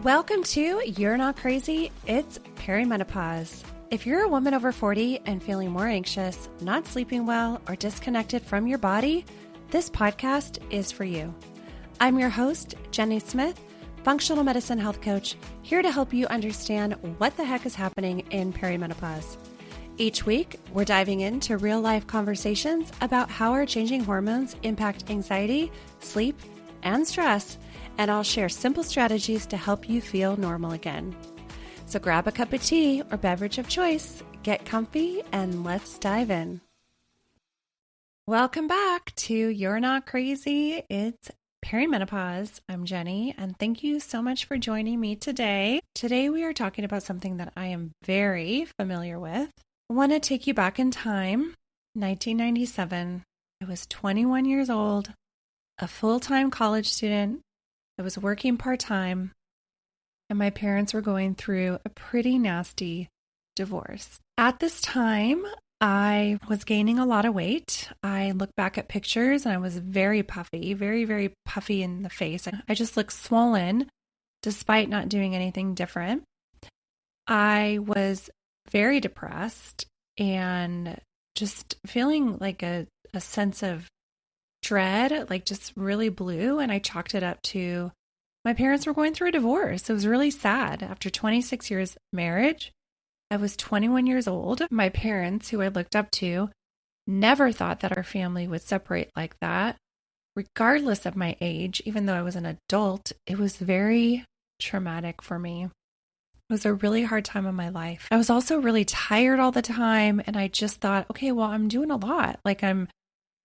Welcome to You're Not Crazy, It's Perimenopause. If you're a woman over 40 and feeling more anxious, not sleeping well, or disconnected from your body, this podcast is for you. I'm your host, Jenny Smith, functional medicine health coach, here to help you understand what the heck is happening in perimenopause. Each week, we're diving into real-life conversations about how our changing hormones impact anxiety, sleep, and stress, and I'll share simple strategies to help you feel normal again. So grab a cup of tea or beverage of choice, get comfy, and let's dive in. Welcome back to You're Not Crazy, It's Perimenopause. I'm Jenny, and thank you so much for joining me today. Today we are talking about something that I am very familiar with. I want to take you back in time, 1997. I was 21 years old, a full-time college student. I was working part-time, and my parents were going through a pretty nasty divorce. At this time, I was gaining a lot of weight. I look back at pictures and I was very puffy, very, very puffy in the face. I just looked swollen despite not doing anything different. I was very depressed and just feeling like a sense of dread, like just really blue. And I chalked it up to my parents were going through a divorce. It was really sad. After 26 years of marriage, I was 21 years old. My parents, who I looked up to, never thought that our family would separate like that. Regardless of my age, even though I was an adult, it was very traumatic for me. It was a really hard time in my life. I was also really tired all the time. And I just thought, okay, well, I'm doing a lot. Like I'm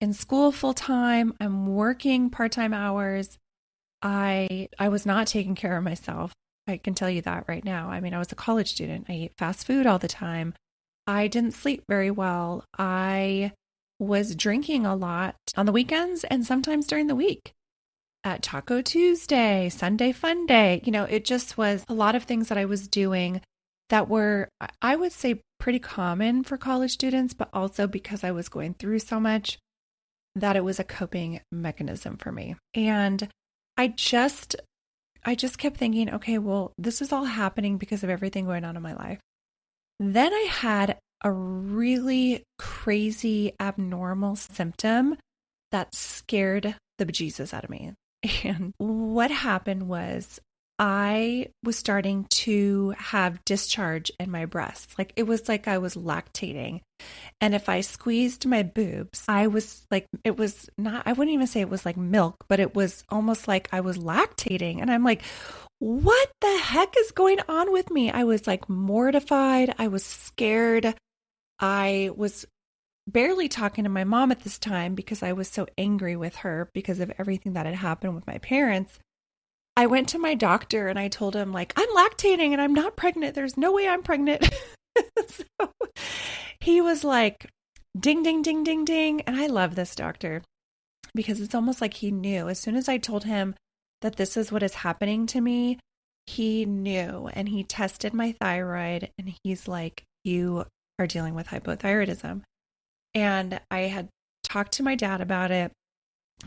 in school full time. I'm working part-time hours. I was not taking care of myself. I can tell you that right now. I mean, I was a college student. I ate fast food all the time. I didn't sleep very well. I was drinking a lot on the weekends and sometimes during the week. At Taco Tuesday, Sunday Fun Day, it just was a lot of things that I was doing that were, I would say, pretty common for college students, but also because I was going through so much that it was a coping mechanism for me. And I just kept thinking, okay, well, this is all happening because of everything going on in my life. Then I had a really crazy, abnormal symptom that scared the bejesus out of me. And what happened was I was starting to have discharge in my breasts. Like it was like I was lactating. And if I squeezed my boobs, I was like, it was not, I wouldn't even say it was like milk, but it was almost like I was lactating. And I'm like, what the heck is going on with me? I was like mortified. I was scared. I was barely talking to my mom at this time because I was so angry with her because of everything that had happened with my parents. I went to my doctor and I told him, like, I'm lactating and I'm not pregnant. There's no way I'm pregnant. So he was like, ding, ding, ding, ding, ding. And I love this doctor because it's almost like he knew. As soon as I told him that this is what is happening to me, he knew and he tested my thyroid and he's like, you are dealing with hypothyroidism. And I had talked to my dad about it.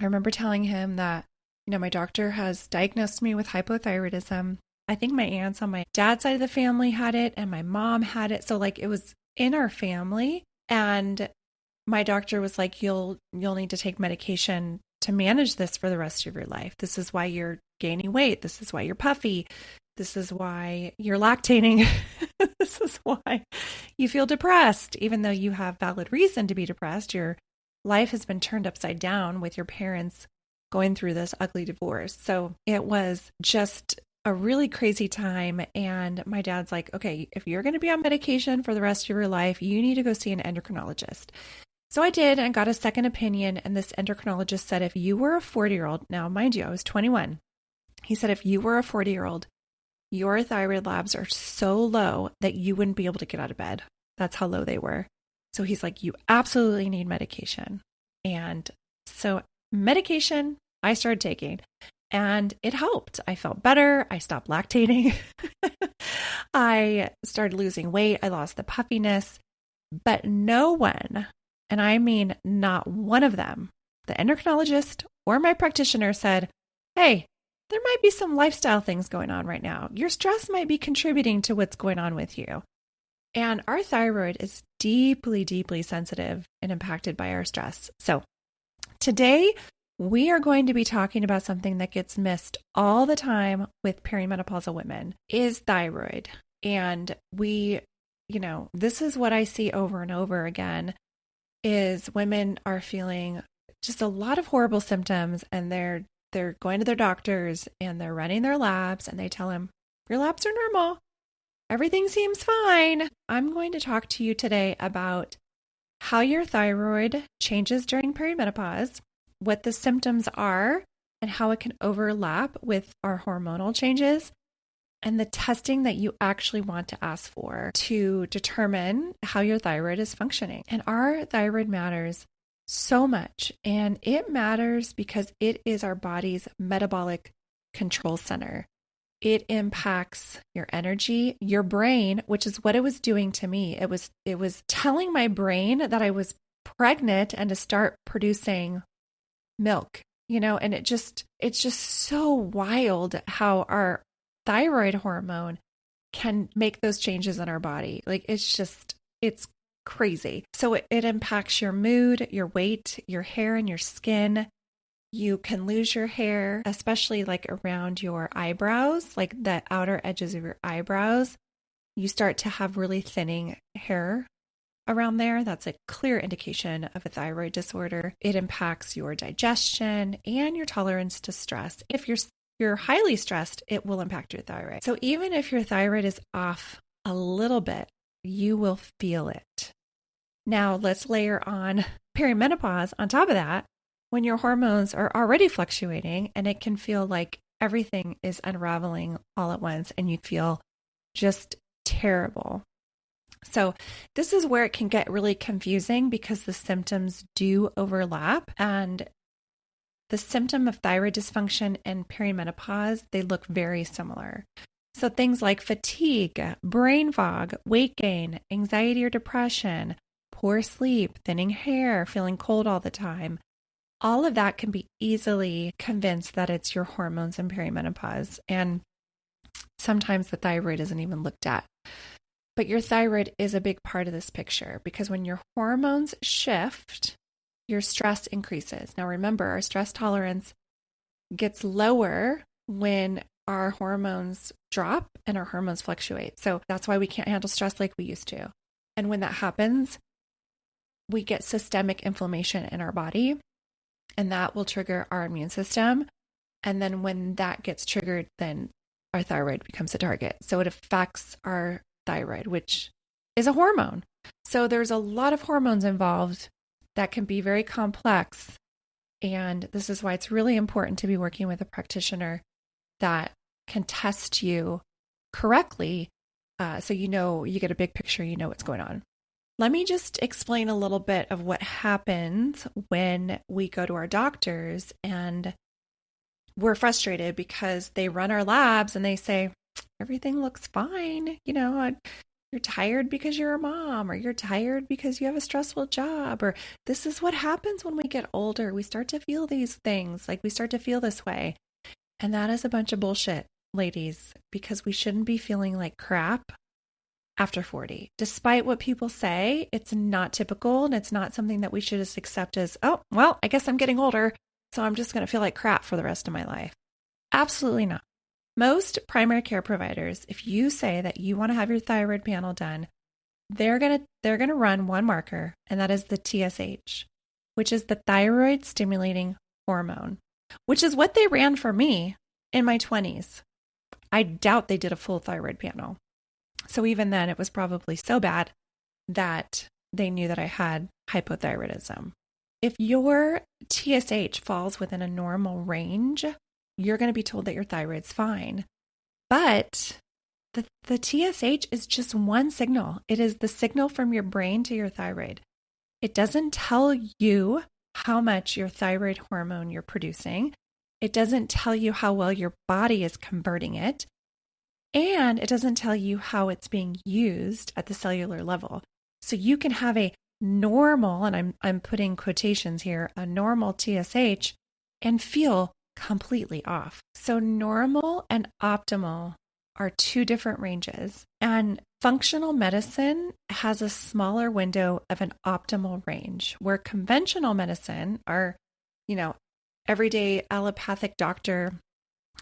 I remember telling him that, my doctor has diagnosed me with hypothyroidism. I think my aunts on my dad's side of the family had it and my mom had it. So like it was in our family. And my doctor was like, you'll need to take medication to manage this for the rest of your life. This is why you're gaining weight. This is why you're puffy. This is why you're lactating. This is why you feel depressed, even though you have valid reason to be depressed. Your life has been turned upside down with your parents going through this ugly divorce. So it was just a really crazy time. And my dad's like, okay, if you're going to be on medication for the rest of your life, you need to go see an endocrinologist. So I did and got a second opinion. And this endocrinologist said, if you were a 40-year-old, now mind you, I was 21. He said, if you were a 40-year-old, your thyroid labs are so low that you wouldn't be able to get out of bed. That's how low they were. So he's like, you absolutely need medication. And so medication I started taking and it helped. I felt better. I stopped lactating. I started losing weight. I lost the puffiness, but no one, and I mean not one of them, the endocrinologist or my practitioner said, hey, there might be some lifestyle things going on right now. Your stress might be contributing to what's going on with you. And our thyroid is deeply, deeply sensitive and impacted by our stress. So today, we are going to be talking about something that gets missed all the time with perimenopausal women is thyroid. And this is what I see over and over again is women are feeling just a lot of horrible symptoms, and they're going to their doctors and they're running their labs, and they tell them, your labs are normal. Everything seems fine. I'm going to talk to you today about how your thyroid changes during perimenopause, what the symptoms are, and how it can overlap with our hormonal changes, and the testing that you actually want to ask for to determine how your thyroid is functioning. And our thyroid matters so much, and it matters because it is our body's metabolic control center. It impacts your energy, your brain, which is what it was doing to me. It was telling my brain that I was pregnant and to start producing milk, and it's just so wild how our thyroid hormone can make those changes in our body. Like it's crazy. So it impacts your mood, your weight, your hair, and your skin. You can lose your hair, especially like around your eyebrows, like the outer edges of your eyebrows. You start to have really thinning hair around there. That's a clear indication of a thyroid disorder. It impacts your digestion and your tolerance to stress. If you're highly stressed, it will impact your thyroid. So even if your thyroid is off a little bit, you will feel it. Now let's layer on perimenopause on top of that, when your hormones are already fluctuating, and it can feel like everything is unraveling all at once and you feel just terrible. So this is where it can get really confusing because the symptoms do overlap, and the symptom of thyroid dysfunction and perimenopause, they look very similar. So things like fatigue, brain fog, weight gain, anxiety or depression, poor sleep, thinning hair, feeling cold all the time, all of that can be easily convinced that it's your hormones and perimenopause. And sometimes the thyroid isn't even looked at. But your thyroid is a big part of this picture because when your hormones shift, your stress increases. Now remember, our stress tolerance gets lower when our hormones drop and our hormones fluctuate. So that's why we can't handle stress like we used to. And when that happens, we get systemic inflammation in our body, and that will trigger our immune system. And then when that gets triggered, then our thyroid becomes a target. So it affects our thyroid, which is a hormone. So there's a lot of hormones involved that can be very complex. And this is why it's really important to be working with a practitioner that can test you correctly. So you get a big picture, you know what's going on. Let me just explain a little bit of what happens when we go to our doctors and we're frustrated because they run our labs and they say, everything looks fine. You're tired because you're a mom, or you're tired because you have a stressful job, or this is what happens when we get older. We start to feel these things, like we start to feel this way. And that is a bunch of bullshit, ladies, because we shouldn't be feeling like crap after 40. Despite what people say, it's not typical, and it's not something that we should just accept as, oh, well, I guess I'm getting older, so I'm just going to feel like crap for the rest of my life. Absolutely not. Most primary care providers, if you say that you want to have your thyroid panel done, they're going to run one marker, and that is the TSH, which is the thyroid stimulating hormone, which is what they ran for me in my 20s. I doubt they did a full thyroid panel. So even then, it was probably so bad that they knew that I had hypothyroidism. If your TSH falls within a normal range, you're going to be told that your thyroid's fine. But the TSH is just one signal. It is the signal from your brain to your thyroid. It doesn't tell you how much your thyroid hormone you're producing. It doesn't tell you how well your body is converting it. And it doesn't tell you how it's being used at the cellular level. So you can have a normal, and I'm putting quotations here, a normal TSH, and feel completely off. So normal and optimal are two different ranges. And functional medicine has a smaller window of an optimal range, where conventional medicine, our, everyday allopathic doctor,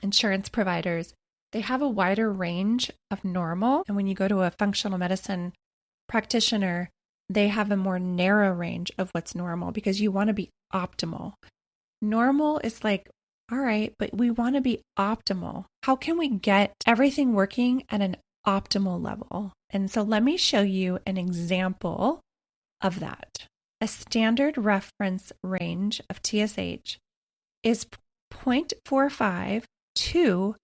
insurance providers, they have a wider range of normal. And when you go to a functional medicine practitioner, they have a more narrow range of what's normal because you want to be optimal. Normal is like, all right, but we want to be optimal. How can we get everything working at an optimal level? And so let me show you an example of that. A standard reference range of TSH is 0.45 to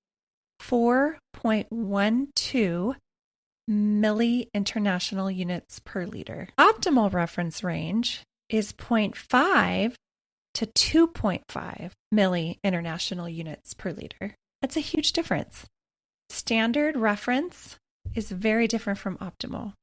4.12 milli international units per liter. Optimal reference range is 0.5 to 2.5 milli international units per liter. That's a huge difference. Standard reference is very different from optimal.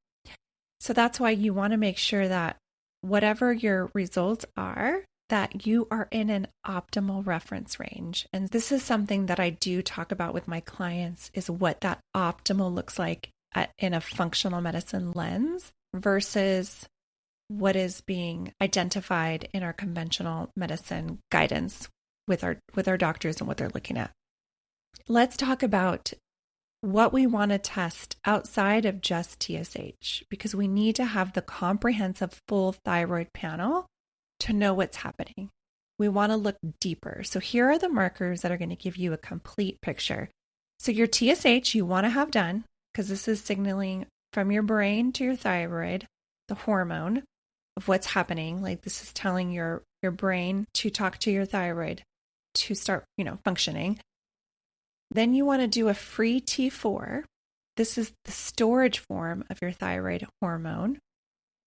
So that's why you want to make sure that whatever your results are, that you are in an optimal reference range. And this is something that I do talk about with my clients, is what that optimal looks like in a functional medicine lens versus what is being identified in our conventional medicine guidance with our doctors and what they're looking at. Let's talk about what we want to test outside of just TSH, because we need to have the comprehensive full thyroid panel to know what's happening. We want to look deeper. So here are the markers that are going to give you a complete picture. So your TSH you want to have done, because this is signaling from your brain to your thyroid, the hormone of what's happening. Like, this is telling your brain to talk to your thyroid to start, functioning. Then you want to do a free T4. This is the storage form of your thyroid hormone.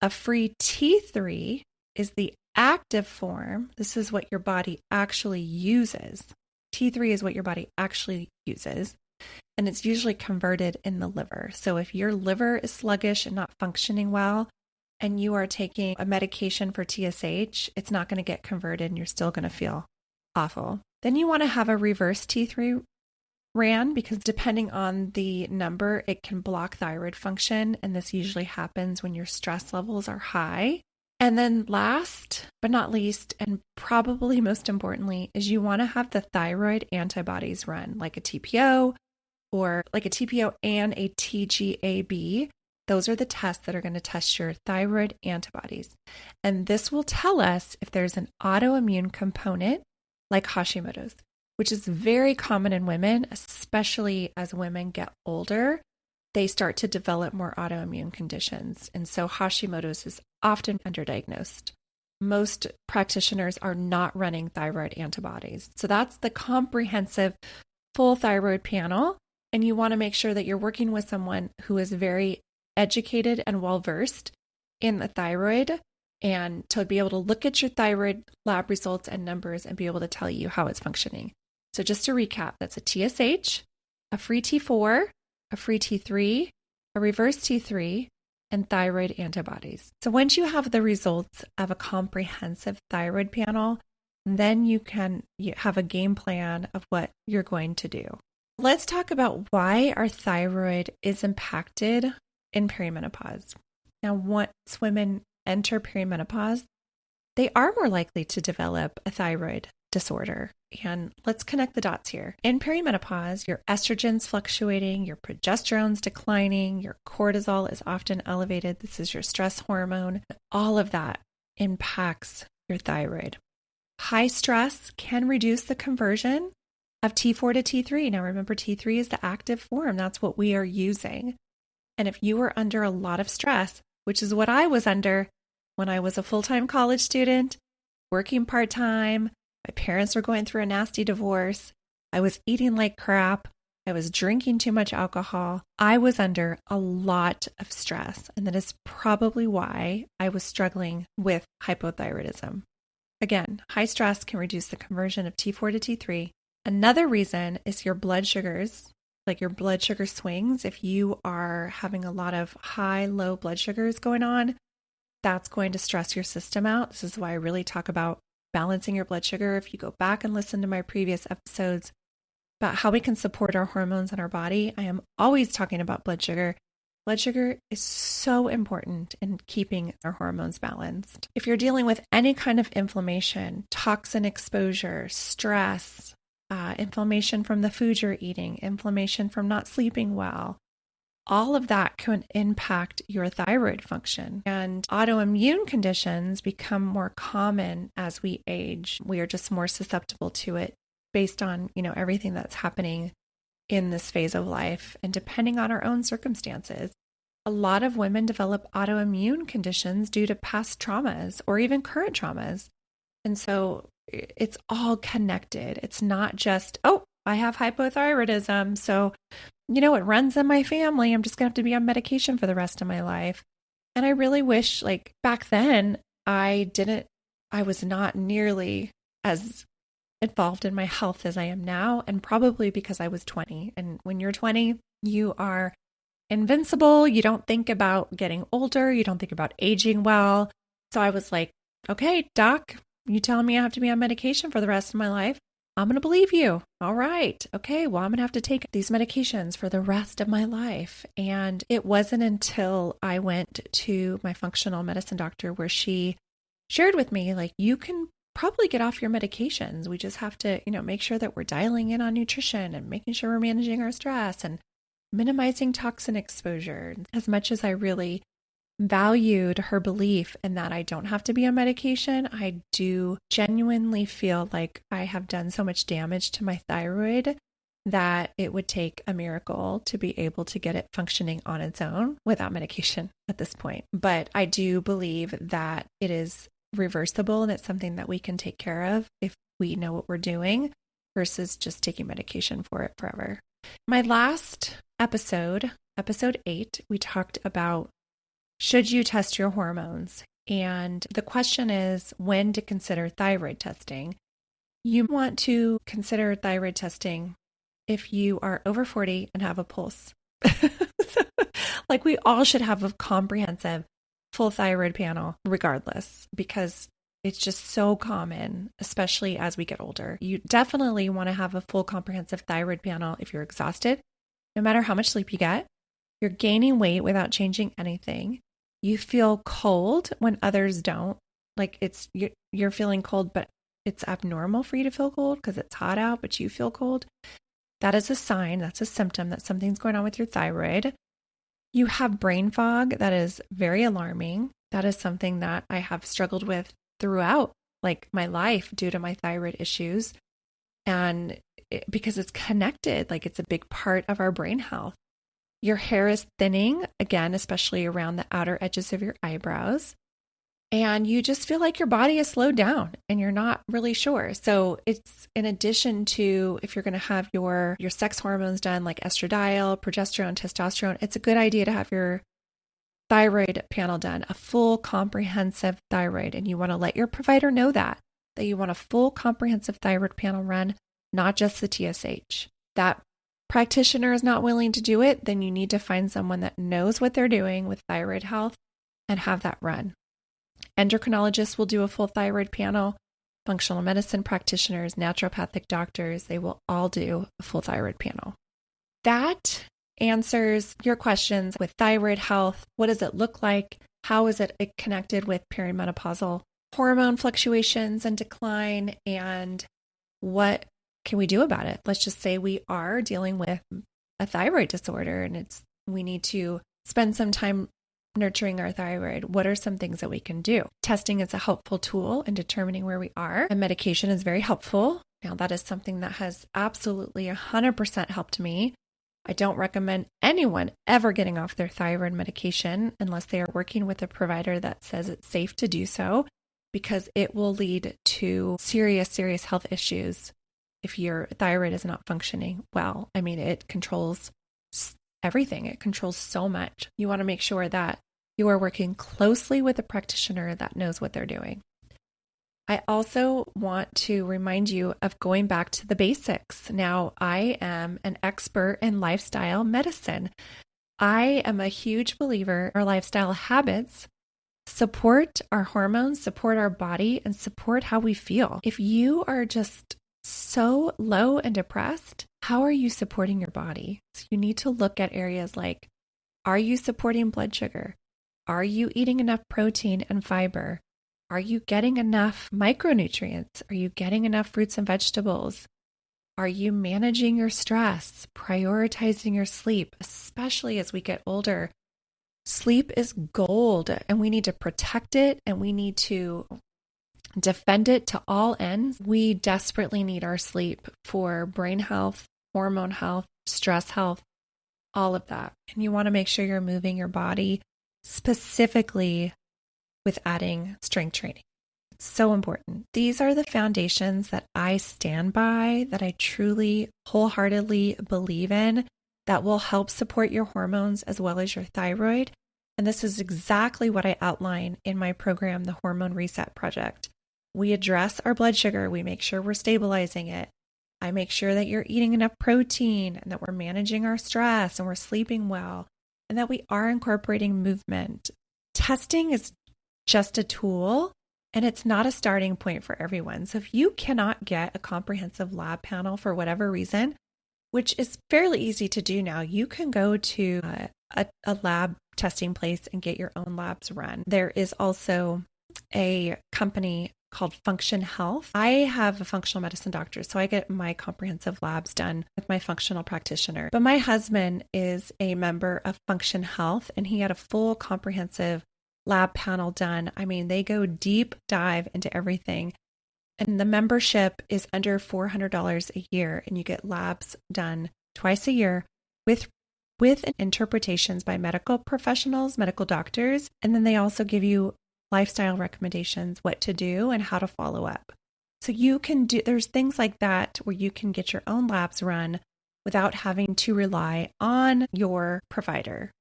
A free T3 is the active form. This is what your body actually uses. T3 is what your body actually uses. And it's usually converted in the liver. So if your liver is sluggish and not functioning well, and you are taking a medication for TSH, it's not going to get converted and you're still going to feel awful. Then you want to have a reverse T3 ran, because depending on the number, it can block thyroid function. And this usually happens when your stress levels are high. And then last but not least, and probably most importantly, is you want to have the thyroid antibodies run, like a TPO and a TGAB. Those are the tests that are going to test your thyroid antibodies. And this will tell us if there's an autoimmune component like Hashimoto's, which is very common in women, especially as women get older. They start to develop more autoimmune conditions. And so Hashimoto's is often underdiagnosed. Most practitioners are not running thyroid antibodies. So that's the comprehensive full thyroid panel. And you want to make sure that you're working with someone who is very educated and well-versed in the thyroid, and to be able to look at your thyroid lab results and numbers and be able to tell you how it's functioning. So just to recap, that's a TSH, a free T4, a free T3, a reverse T3, and thyroid antibodies. So once you have the results of a comprehensive thyroid panel, then you have a game plan of what you're going to do. Let's talk about why our thyroid is impacted in perimenopause. Now, once women enter perimenopause, they are more likely to develop a thyroid disorder. And let's connect the dots here. In perimenopause, your estrogen's fluctuating, your progesterone's declining, your cortisol is often elevated. This is your stress hormone. All of that impacts your thyroid. High stress can reduce the conversion of T4 to T3. Now, remember, T3 is the active form. That's what we are using. And if you are under a lot of stress, which is what I was under when I was a full-time college student, working part-time, my parents were going through a nasty divorce, I was eating like crap, I was drinking too much alcohol, I was under a lot of stress. And that is probably why I was struggling with hypothyroidism. Again, high stress can reduce the conversion of T4 to T3. Another reason is your blood sugars. Like your blood sugar swings. If you are having a lot of high, low blood sugars going on, that's going to stress your system out. This is why I really talk about balancing your blood sugar. If you go back and listen to my previous episodes about how we can support our hormones in our body, I am always talking about blood sugar. Blood sugar is so important in keeping our hormones balanced. If you're dealing with any kind of inflammation, toxin exposure, stress, inflammation from the food you're eating, inflammation from not sleeping well, all of that can impact your thyroid function. And autoimmune conditions become more common as we age. We are just more susceptible to it based on, everything that's happening in this phase of life. And depending on our own circumstances, a lot of women develop autoimmune conditions due to past traumas or even current traumas. And so it's all connected. It's not just, I have hypothyroidism, so it runs in my family. I'm just going to have to be on medication for the rest of my life. And I really wish, back then, I was not nearly as involved in my health as I am now, and probably because I was 20. And when you're 20, you are invincible. You don't think about getting older. You don't think about aging well. So I was like, okay, doc, you telling me I have to be on medication for the rest of my life? I'm going to believe you. All right. Okay. Well, I'm going to have to take these medications for the rest of my life. And it wasn't until I went to my functional medicine doctor where she shared with me, you can probably get off your medications. We just have to, make sure that we're dialing in on nutrition and making sure we're managing our stress and minimizing toxin exposure. As much as I really valued her belief in that I don't have to be on medication, I do genuinely feel like I have done so much damage to my thyroid that it would take a miracle to be able to get it functioning on its own without medication at this point. But I do believe that it is reversible and it's something that we can take care of if we know what we're doing versus just taking medication for it forever. My last episode 8, we talked about should you test your hormones? And the question is when to consider thyroid testing. You want to consider thyroid testing if you are over 40 and have a pulse. We all should have a comprehensive full thyroid panel regardless, because it's just so common, especially as we get older. You definitely want to have a full comprehensive thyroid panel if you're exhausted, no matter how much sleep you get. You're gaining weight without changing anything. You feel cold when others don't. You're feeling cold, but it's abnormal for you to feel cold because it's hot out, but you feel cold. That is a sign, that's a symptom that something's going on with your thyroid. You have brain fog. That is very alarming. That is something that I have struggled with throughout my life due to my thyroid issues. And because it's connected, it's a big part of our brain health. Your hair is thinning, again, especially around the outer edges of your eyebrows. And you just feel like your body is slowed down and you're not really sure. So it's in addition to if you're going to have your sex hormones done like estradiol, progesterone, testosterone, it's a good idea to have your thyroid panel done, a full comprehensive thyroid. And you want to let your provider know that you want a full comprehensive thyroid panel run, not just the TSH. That practitioner is not willing to do it, then you need to find someone that knows what they're doing with thyroid health and have that run. Endocrinologists will do a full thyroid panel. Functional medicine practitioners, naturopathic doctors, they will all do a full thyroid panel. That answers your questions with thyroid health. What does it look like? How is it connected with perimenopausal hormone fluctuations and decline? And what can we do about it? Let's just say we are dealing with a thyroid disorder and we need to spend some time nurturing our thyroid. What are some things that we can do? Testing is a helpful tool in determining where we are, and medication is very helpful. Now, that is something that has absolutely 100% helped me. I don't recommend anyone ever getting off their thyroid medication unless they are working with a provider that says it's safe to do so, because it will lead to serious, serious health issues if your thyroid is not functioning well. I mean, it controls everything. It controls so much. You want to make sure that you are working closely with a practitioner that knows what they're doing. I also want to remind you of going back to the basics. Now, I am an expert in lifestyle medicine. I am a huge believer in our lifestyle habits support our hormones, support our body, and support how we feel. If you are just so low and depressed, how are you supporting your body? So you need to look at areas like, are you supporting blood sugar? Are you eating enough protein and fiber? Are you getting enough micronutrients? Are you getting enough fruits and vegetables? Are you managing your stress, prioritizing your sleep, especially as we get older? Sleep is gold, and we need to protect it, and we need to defend it to all ends. We desperately need our sleep for brain health, hormone health, stress health, all of that. And you want to make sure you're moving your body, specifically with adding strength training. It's so important. These are the foundations that I stand by, that I truly wholeheartedly believe in, that will help support your hormones as well as your thyroid. And this is exactly what I outline in my program, the Hormone Reset Project. We address our blood sugar. We make sure we're stabilizing it. I make sure that you're eating enough protein and that we're managing our stress and we're sleeping well and that we are incorporating movement. Testing is just a tool, and it's not a starting point for everyone. So if you cannot get a comprehensive lab panel for whatever reason, which is fairly easy to do now, you can go to a lab testing place and get your own labs run. There is also a company called Function Health. I have a functional medicine doctor, so I get my comprehensive labs done with my functional practitioner. But my husband is a member of Function Health, and he had a full comprehensive lab panel done. I mean, they go deep dive into everything. And the membership is under $400 a year, and you get labs done twice a year with interpretations by medical professionals, medical doctors. And then they also give you lifestyle recommendations, what to do and how to follow up. So you can do, there's things like that where you can get your own labs run without having to rely on your provider.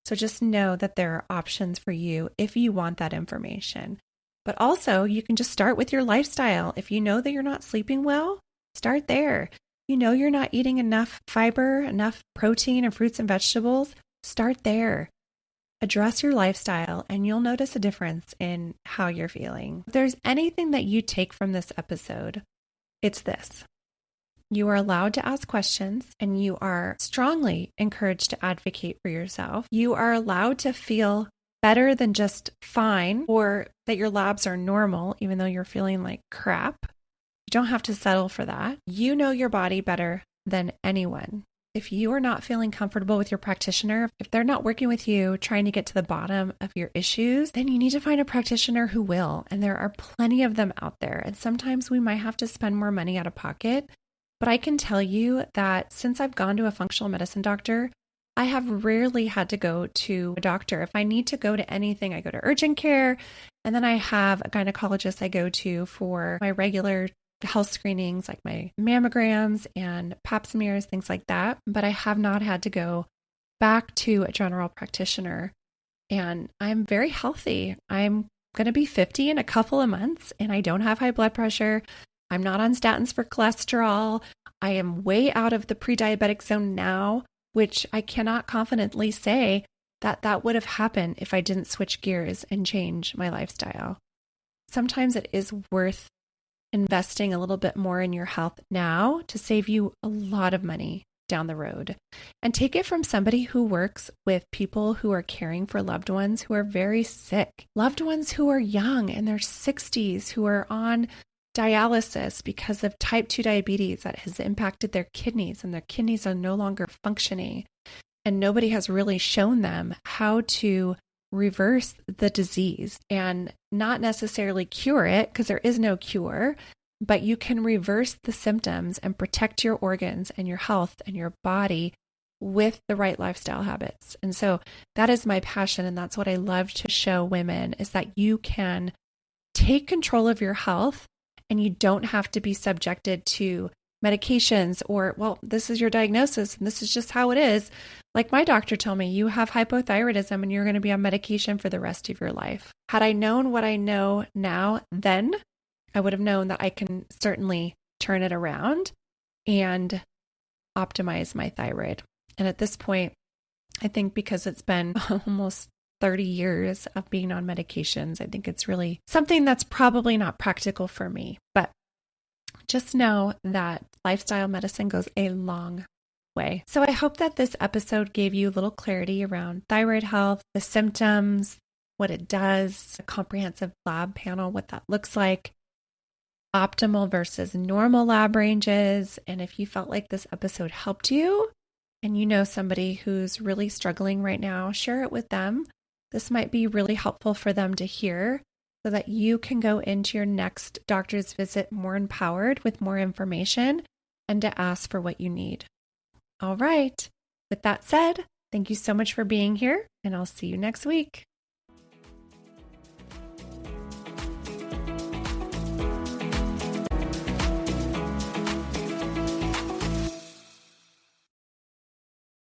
So just know that there are options for you if you want that information. But also, you can just start with your lifestyle. If you know that you're not sleeping well, start there. You know you're not eating enough fiber, enough protein and fruits and vegetables, start there. Address your lifestyle and you'll notice a difference in how you're feeling. If there's anything that you take from this episode, it's this. You are allowed to ask questions and you are strongly encouraged to advocate for yourself. You are allowed to feel better than just fine, or that your labs are normal, even though you're feeling like crap. You don't have to settle for that. You know your body better than anyone. If you are not feeling comfortable with your practitioner, if they're not working with you, trying to get to the bottom of your issues, then you need to find a practitioner who will. And there are plenty of them out there. And sometimes we might have to spend more money out of pocket. But I can tell you that since I've gone to a functional medicine doctor, I have rarely had to go to a doctor. If I need to go to anything, I go to urgent care. And then I have a gynecologist I go to for my regular health screenings, like my mammograms and pap smears, things like that. But I have not had to go back to a general practitioner. And I'm very healthy. I'm going to be 50 in a couple of months, and I don't have high blood pressure. I'm not on statins for cholesterol. I am way out of the pre-diabetic zone now, which I cannot confidently say that that would have happened if I didn't switch gears and change my lifestyle. Sometimes it is worth investing a little bit more in your health now to save you a lot of money down the road. And take it from somebody who works with people who are caring for loved ones who are very sick, loved ones who are young in their 60s, who are on dialysis because of type 2 diabetes that has impacted their kidneys, and their kidneys are no longer functioning. And nobody has really shown them how to reverse the disease and not necessarily cure it, because there is no cure, but you can reverse the symptoms and protect your organs and your health and your body with the right lifestyle habits. And so that is my passion. And that's what I love to show women, is that you can take control of your health and you don't have to be subjected to medications or, well, this is your diagnosis and this is just how it is. Like my doctor told me, you have hypothyroidism and you're going to be on medication for the rest of your life. Had I known what I know now, then I would have known that I can certainly turn it around and optimize my thyroid. And at this point, I think because it's been almost 30 years of being on medications. I think it's really something that's probably not practical for me, but just know that lifestyle medicine goes a long way. So I hope that this episode gave you a little clarity around thyroid health, the symptoms, what it does, a comprehensive lab panel, what that looks like, optimal versus normal lab ranges. And if you felt like this episode helped you and you know somebody who's really struggling right now, share it with them. This might be really helpful for them to hear so that you can go into your next doctor's visit more empowered with more information and to ask for what you need. All right. With that said, thank you so much for being here, and I'll see you next week.